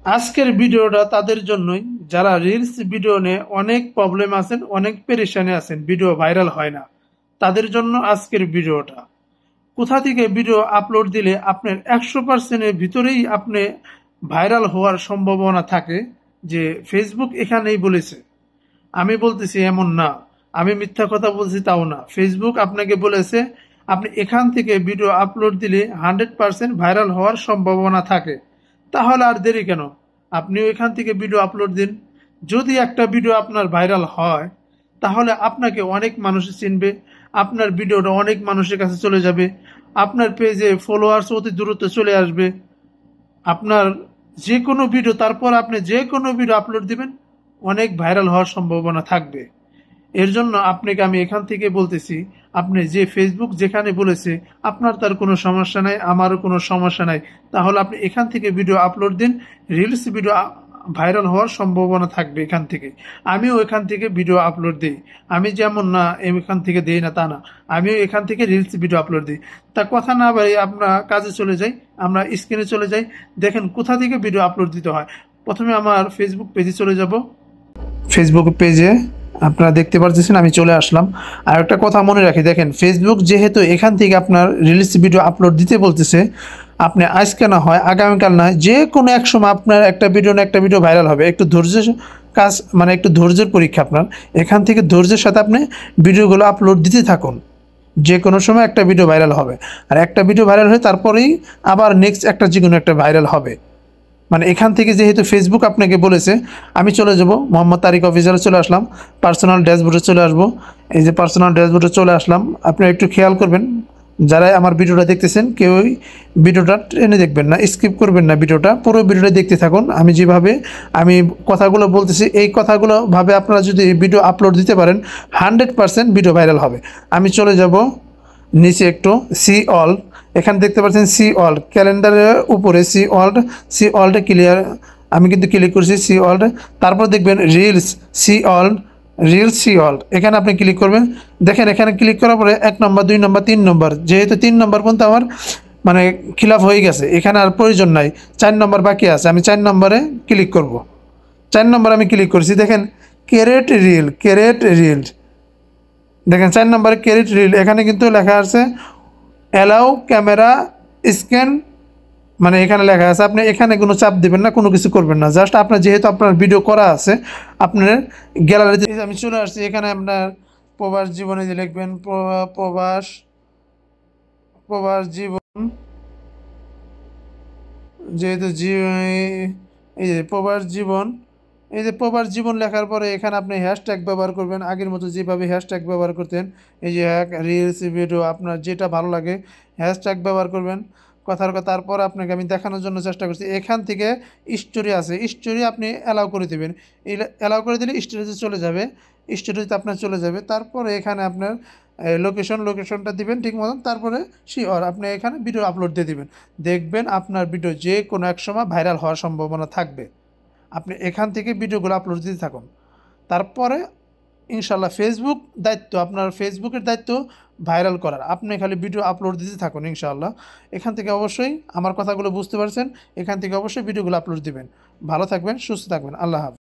আজকের ভিডিওটা তাদের জন্যই যারা রিলস ভিডিও নিয়ে অনেক প্রবলেম আছেন, অনেক পেরেশানি আছেন, ভিডিও ভাইরাল হয় না। তাদের জন্য আজকের ভিডিওটা। কোথা থেকে ভিডিও আপলোড দিলে আপনার 100%-এর ভিতরেই আপনি ভাইরাল হওয়ার সম্ভাবনা থাকে, যে ফেসবুক এখানেই বলেছে। আমি বলতেছি এমন না, আমি মিথ্যা কথা বলছি তাও না। ফেসবুক আপনাকে বলেছে আপনি এখান থেকে ভিডিও আপলোড দিলে 100% ভাইরাল হওয়ার সম্ভাবনা থাকে। তাহলে আর দেরি কেন, আপনিও এখান থেকে ভিডিও আপলোড দিন। যদি একটা ভিডিও আপনার ভাইরাল হয় তাহলে আপনাকে অনেক মানুষ চিনবে, আপনার ভিডিওটা অনেক মানুষের কাছে চলে যাবে, আপনার পেজে ফলোয়ার্স অতি দ্রুত চলে আসবে। আপনার যে কোনো ভিডিও, তারপর আপনি যে কোনো ভিডিও আপলোড দিবেন, অনেক ভাইরাল হওয়ার সম্ভাবনা থাকবে। এর জন্য আপনাকে আমি এখান থেকে বলতেছি, আপনি যে ফেসবুক যেখানে বলেছে আপনার তার কোনো সমস্যা নাই, আমারও কোনো সমস্যা নাই, তাহলে আপনি এখান থেকে ভিডিও আপলোড দিন। রিলস ভিডিও ভাইরাল হওয়ার সম্ভাবনা থাকবে এখান থেকে। আমিও এখান থেকে ভিডিও আপলোড দিই। আমি যেমন না এখান থেকে দিই না তা না, আমিও এখান থেকে রিলস ভিডিও আপলোড দিই। তা কথা না বাড়িয়ে আমরা কাজে চলে যাই, আমরা স্ক্রিনে চলে যাই। দেখেন কোথা থেকে ভিডিও আপলোড দিতে হয়। প্রথমে আমার ফেসবুক পেজে চলে যাব। ফেসবুক পেজে আপনারা দেখতে পাচ্ছেন আমি চলে আসলাম। আর একটা কথা মনে রাখি, দেখেন ফেসবুক যেহেতু এখান থেকে আপনার রিলস ভিডিও আপলোড দিতে বলতেছে, আপনি আজকে না হয় আগামীকাল না হয় যে কোনো এক সময় আপনার একটা ভিডিও না একটা ভিডিও ভাইরাল হবে। একটু ধৈর্য কাজ, মানে একটু ধৈর্যের পরীক্ষা আপনার। এখান থেকে ধৈর্যের সাথে আপনি ভিডিওগুলো আপলোড দিতে থাকুন, যে কোনো সময় একটা ভিডিও ভাইরাল হবে। আর একটা ভিডিও ভাইরাল হয়ে তারপরেই আবার নেক্সট একটা যে কোনো একটা ভাইরাল হবে। মানে এখান থেকে যেহেতু ফেসবুক আপনাকে বলেছে, আমি চলে যাব মোহাম্মদ তারিক অফিসিয়ালে চলে আসলাম, পার্সোনাল ড্যাশবোর্ডে চলে আসবো। এই যে পার্সোনাল ড্যাশবোর্ডে চলে আসলাম, আপনারা একটু খেয়াল করবেন, যারা আমার ভিডিওটা দেখতেছেন কেউই ভিডিওটা টেনে দেখবেন না, স্কিপ করবেন না, ভিডিওটা পুরো ভিডিওটা দেখতে থাকুন। আমি যেভাবে আমি কথাগুলো বলতেছি, এই কথাগুলো ভাবে আপনারা যদি ভিডিও আপলোড দিতে পারেন, 100% ভিডিও ভাইরাল হবে। আমি চলে যাব নিচে একটু, সি অল, এখানে দেখতে পাচ্ছেন সি অল, ক্যালেন্ডারের উপরে সি অলটা ক্লিয়ার, আমি কিন্তু ক্লিক করছি সি অল। তারপর দেখবেন reels see all, reels see all, এখানে আপনি ক্লিক করবেন। দেখেন এখানে ক্লিক করার পরে 1 নম্বর 2 নম্বর 3 নম্বর, যেহেতু 3 নম্বর পর্যন্ত আমার মানে খিলাফ হয়ে গেছে, এখানে আর প্রয়োজন নাই, 4 নম্বর বাকি আছে। আমি 4 নম্বরে ক্লিক করব। 4 নম্বর আমি ক্লিক করছি, দেখেন ক্যারেট রিল, ক্যারেট রিল, দেখেন 4 নম্বরে ক্যারেট রিল, এখানে কিন্তু লেখা আছে অ্যালাউ ক্যামেরা স্ক্যান, মানে এখানে লেখা আছে। আপনি এখানে কোনো চাপ দিবেন না, কোনো কিছু করবেন না, জাস্ট আপনার যেহেতু আপনার ভিডিও করা আছে আপনার গ্যালারিতে আমি চলে আসছি। এখানে আপনার প্রবাস জীবনে যে লিখবেন প্রবাস, প্রবাস জীবন, যেহেতু এই যে প্রবাস জীবন, এই যে প্রবাস জীবন লেখার পরে এখানে আপনি হ্যাশট্যাগ ব্যবহার করবেন, আগের মতো যেভাবে হ্যাশট্যাগ ব্যবহার করতেন। এই যে রিলস ভিডিও আপনার যেটা ভালো লাগে হ্যাশট্যাগ ব্যবহার করবেন। কথার কথা, তারপর আপনাকে আমি দেখানোর জন্য চেষ্টা করছি, এখান থেকে স্টোরি আছে, স্টোরি আপনি অ্যালাউ করে দেবেন। অ্যালাউ করে দিলে স্টোরিতে চলে যাবে, স্টোরিতে আপনার চলে যাবে। তারপরে এখানে আপনার লোকেশনটা দিবেন ঠিক মতন, তারপরে শিওর আপনি এখানে ভিডিও আপলোড দিয়ে দিবেন। দেখবেন আপনার ভিডিও যে কোনো এক সময় ভাইরাল হওয়ার সম্ভাবনা থাকবে। আপনি এখান থেকে ভিডিওগুলো আপলোড দিতে থাকুন। তারপরে ইনশাল্লাহ ফেসবুক দায়িত্ব, আপনার ফেসবুকের দায়িত্ব ভাইরাল করার, আপনি খালি ভিডিও আপলোড দিতে থাকুন ইনশাআল্লাহ। এখান থেকে অবশ্যই আমার কথাগুলো বুঝতে পারছেন, এখান থেকে অবশ্যই ভিডিওগুলো আপলোড দিবেন। ভালো থাকবেন, সুস্থ থাকবেন, আল্লাহ হাফেজ।